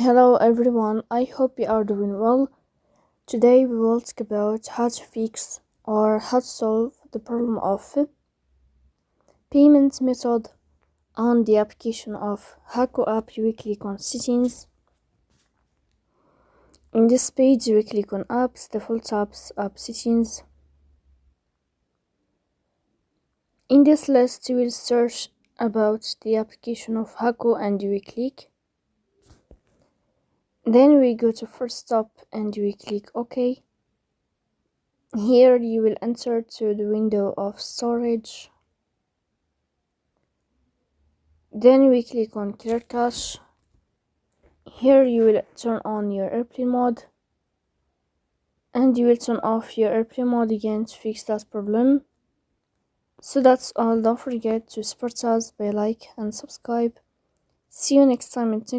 Hello everyone, I hope you are doing well. Today we will talk about how to fix or how to solve the problem of payment method on the application of Hacoo app. You will click on settings. In this page you will click on apps, default apps, app settings. In this list you will search about the application of Hacoo and you will click. Then we go to first stop and you will click OK. Here you will enter to the window of storage. Then we click on clear cache. Here you will turn on your airplane mode and you will turn off your airplane mode again to fix that problem. So that's all. Don't forget to support us by like and subscribe. See you next time and thank